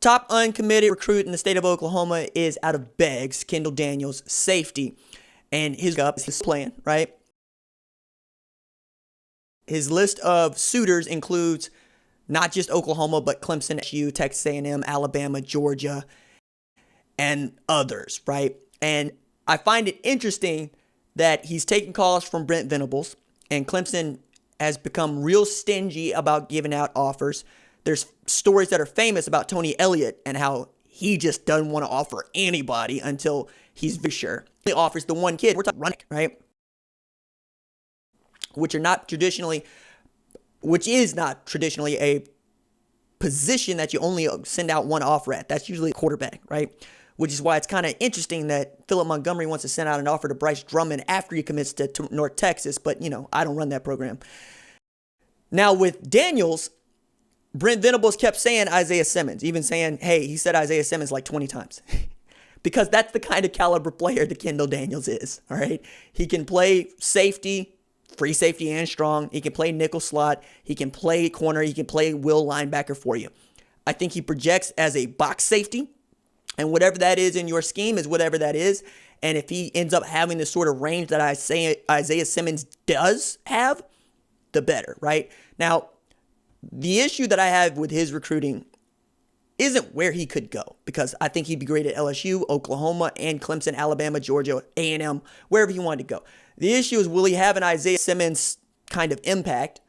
Top uncommitted recruit in the state of Oklahoma is out of Beggs, Kendal Daniels, safety. And his plan, right? His list of suitors includes not just Oklahoma, but Clemson, SU, Texas A&M, Alabama, Georgia, and others, right? And I find it interesting that he's taking calls from Brent Venables, and Clemson has become real stingy about giving out offers. There's stories that are famous about Tony Elliott and how he just doesn't want to offer anybody until he's very sure. He offers the one kid. We're talking running, right? Which is not traditionally a position that you only send out one offer at. That's usually a quarterback, right? Which is why it's kind of interesting that Philip Montgomery wants to send out an offer to Bryce Drummond after he commits to North Texas. But, I don't run that program. Now with Daniels, Brent Venables kept saying Isaiah Simmons, even saying, hey, he said Isaiah Simmons like 20 times. Because that's the kind of caliber player that Kendal Daniels is, all right? He can play safety, free safety and strong. He can play nickel slot. He can play corner. He can play will linebacker for you. I think he projects as a box safety, and whatever that is in your scheme is whatever that is. And if he ends up having the sort of range that Isaiah Simmons does have, the better, right? Now, the issue that I have with his recruiting isn't where he could go, because I think he'd be great at LSU, Oklahoma, and Clemson, Alabama, Georgia, A&M, wherever he wanted to go. The issue is, will he have an Isaiah Simmons kind of impact,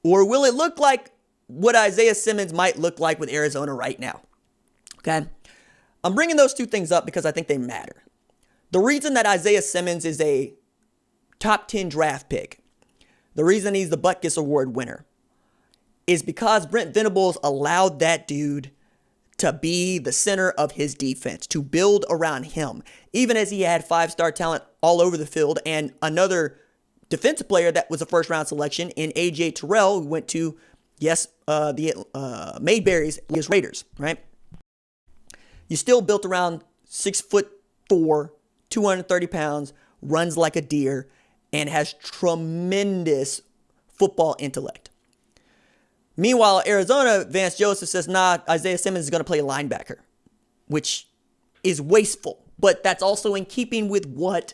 or will it look like what Isaiah Simmons might look like with Arizona right now? Okay? I'm bringing those two things up because I think they matter. The reason that Isaiah Simmons is a top 10 draft pick, the reason he's the Butkus Award winner, is because Brent Venables allowed that dude to be the center of his defense, to build around him, even as he had 5-star talent all over the field, and another defensive player that was a first-round selection in A.J. Terrell, who went to, the Mayberries against Raiders, right? You still built around 6'4", 230 pounds, runs like a deer, and has tremendous football intellect. Meanwhile, Arizona, Vance Joseph says, Isaiah Simmons is going to play linebacker, which is wasteful. But that's also in keeping with what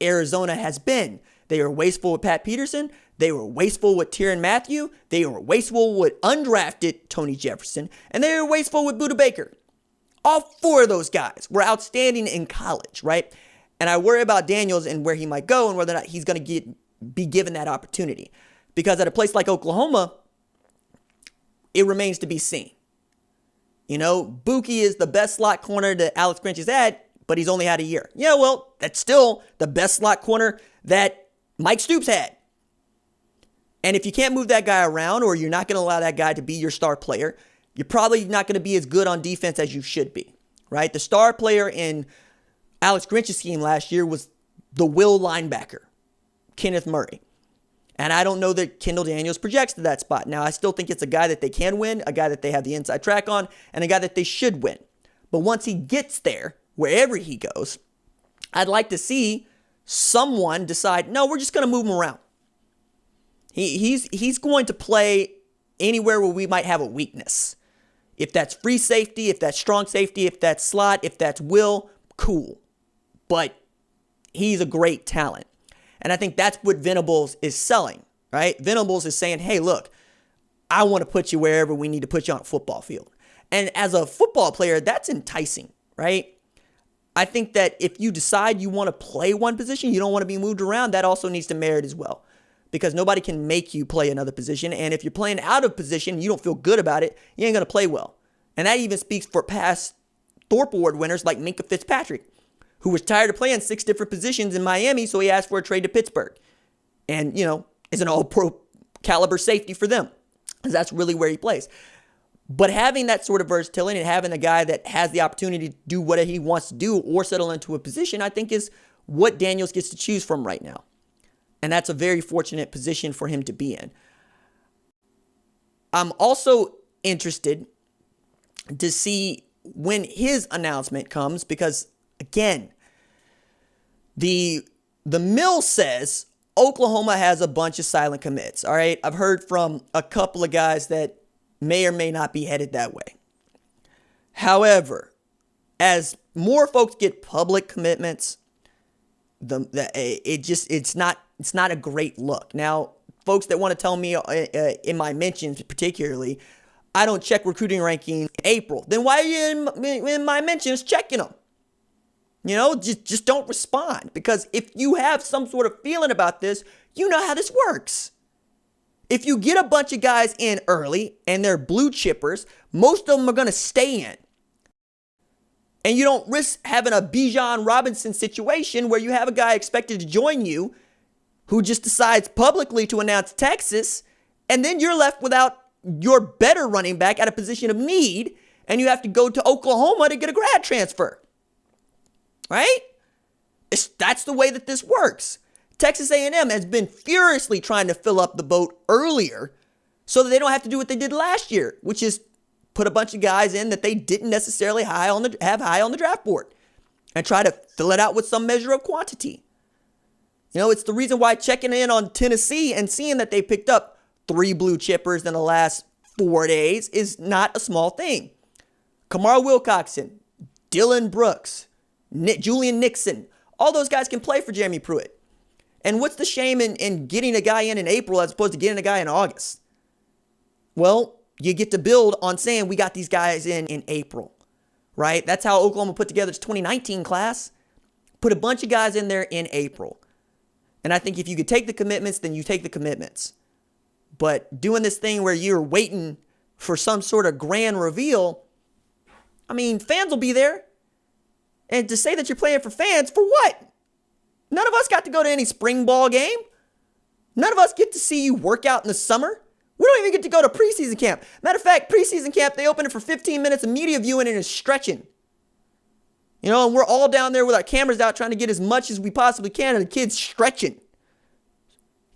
Arizona has been. They were wasteful with Pat Peterson. They were wasteful with Tyrann Mathieu. They were wasteful with undrafted Tony Jefferson. And they were wasteful with Budda Baker. All four of those guys were outstanding in college, right? And I worry about Daniels and where he might go and whether or not he's going to be given that opportunity. Because at a place like Oklahoma, it remains to be seen. Buki is the best slot corner that Alex Grinch has had, but he's only had a year. Yeah, well, that's still the best slot corner that Mike Stoops had. And if you can't move that guy around, or you're not going to allow that guy to be your star player, you're probably not going to be as good on defense as you should be, right? The star player in Alex Grinch's scheme last year was the will linebacker, Kenneth Murray. And I don't know that Kendal Daniels projects to that spot. Now, I still think it's a guy that they can win, a guy that they have the inside track on, and a guy that they should win. But once he gets there, wherever he goes, I'd like to see someone decide, no, we're just going to move him around. He's going to play anywhere where we might have a weakness. If that's free safety, if that's strong safety, if that's slot, if that's will, cool. But he's a great talent. And I think that's what Venables is selling, right? Venables is saying, hey, look, I want to put you wherever we need to put you on a football field. And as a football player, that's enticing, right? I think that if you decide you want to play one position, you don't want to be moved around, that also needs to merit as well. Because nobody can make you play another position. And if you're playing out of position, you don't feel good about it, you ain't going to play well. And that even speaks for past Thorpe Award winners like Minkah Fitzpatrick, who was tired of playing 6 different positions in Miami, so he asked for a trade to Pittsburgh. And, is an all-pro caliber safety for them, because that's really where he plays. But having that sort of versatility and having a guy that has the opportunity to do what he wants to do or settle into a position, I think is what Daniels gets to choose from right now. And that's a very fortunate position for him to be in. I'm also interested to see when his announcement comes, because again, the mill says Oklahoma has a bunch of silent commits. All right. I've heard from a couple of guys that may or may not be headed that way. However, as more folks get public commitments, it's not a great look. Now, folks that want to tell me in my mentions particularly, I don't check recruiting rankings in April. Then why are you in my mentions checking them? Just don't respond, because if you have some sort of feeling about this, you know how this works. If you get a bunch of guys in early and they're blue chippers, most of them are going to stay in. And you don't risk having a Bijan Robinson situation where you have a guy expected to join you who just decides publicly to announce Texas, and then you're left without your better running back at a position of need, and you have to go to Oklahoma to get a grad transfer. Right? That's the way that this works. Texas A&M has been furiously trying to fill up the boat earlier so that they don't have to do what they did last year, which is put a bunch of guys in that they didn't necessarily have high on the draft board and try to fill it out with some measure of quantity. It's the reason why checking in on Tennessee and seeing that they picked up 3 blue chippers in the last 4 days is not a small thing. Kamar Wilcoxon, Dylan Brooks, Julian Nixon, all those guys can play for Jeremy Pruitt. And what's the shame in getting a guy in April as opposed to getting a guy in August? Well, you get to build on saying we got these guys in April, right? That's how Oklahoma put together its 2019 class. Put a bunch of guys in there in April. And I think if you could take the commitments, then you take the commitments. But doing this thing where you're waiting for some sort of grand reveal, fans will be there. And to say that you're playing for fans, for what? None of us got to go to any spring ball game. None of us get to see you work out in the summer. We don't even get to go to preseason camp. Matter of fact, preseason camp, they open it for 15 minutes of media viewing and it's stretching. And we're all down there with our cameras out trying to get as much as we possibly can, and the kids stretching.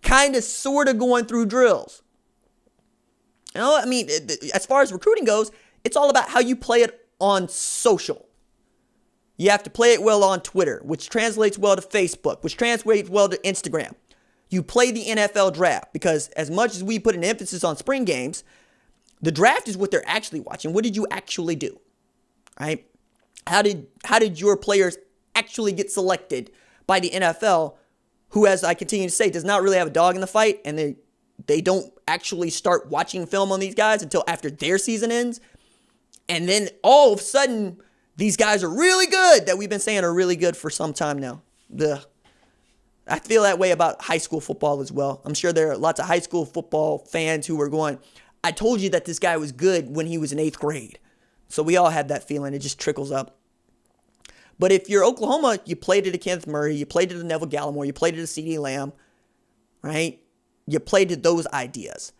Kind of, sort of going through drills. As far as recruiting goes, it's all about how you play it on social. You have to play it well on Twitter, which translates well to Facebook, which translates well to Instagram. You play the NFL draft, because as much as we put an emphasis on spring games, the draft is what they're actually watching. What did you actually do? Right? How did your players actually get selected by the NFL, who, as I continue to say, does not really have a dog in the fight, and they don't actually start watching film on these guys until after their season ends. And then all of a sudden, these guys are really good that we've been saying are really good for some time now. I feel that way about high school football as well. I'm sure there are lots of high school football fans who are going, I told you that this guy was good when he was in 8th grade. So we all had that feeling. It just trickles up. But if you're Oklahoma, you played it to Kenneth Murray, you played it to Neville Gallimore, you played it to CeeDee Lamb, right? You played to those ideas.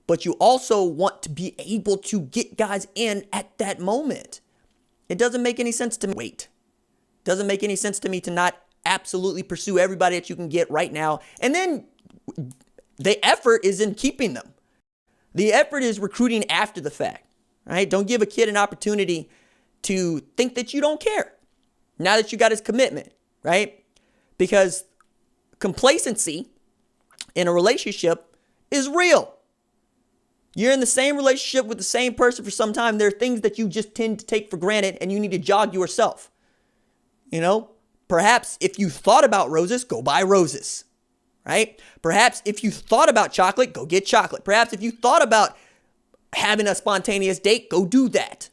But you also want to be able to get guys in at that moment. It doesn't make any sense to wait. It doesn't make any sense to me to not absolutely pursue everybody that you can get right now. And then the effort is in keeping them. The effort is recruiting after the fact, right? Don't give a kid an opportunity to think that you don't care now that you got his commitment, right? Because complacency in a relationship is real. You're in the same relationship with the same person for some time. There are things that you just tend to take for granted, and you need to jog yourself. Perhaps if you thought about roses, go buy roses, right? Perhaps if you thought about chocolate, go get chocolate. Perhaps if you thought about having a spontaneous date, go do that.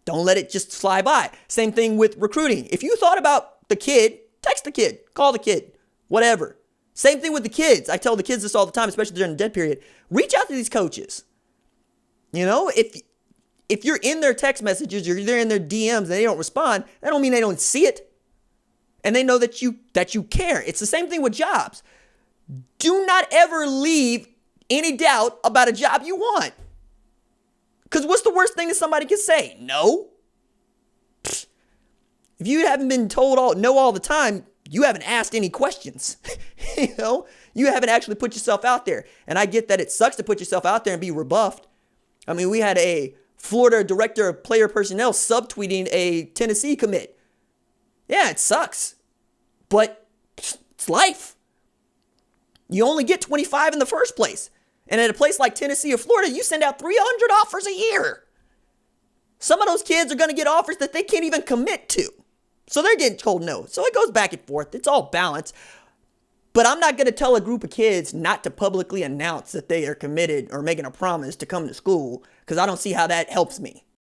Don't let it just fly by. Same thing with recruiting. If you thought about the kid, text the kid, call the kid, whatever. Same thing with the kids. I tell the kids this all the time, especially during the dead period. Reach out to these coaches. If you're in their text messages, or you're in their DMs and they don't respond, that don't mean they don't see it. And they know that you care. It's the same thing with jobs. Do not ever leave any doubt about a job you want. Because what's the worst thing that somebody can say? No. If you haven't been told no all the time, you haven't asked any questions. You haven't actually put yourself out there. And I get that it sucks to put yourself out there and be rebuffed. We had a Florida director of player personnel subtweeting a Tennessee commit. Yeah, it sucks. But it's life. You only get 25 in the first place. And at a place like Tennessee or Florida, you send out 300 offers a year. Some of those kids are going to get offers that they can't even commit to. So they're getting told no. So it goes back and forth. It's all balance. But I'm not going to tell a group of kids not to publicly announce that they are committed or making a promise to come to school, because I don't see how that helps me.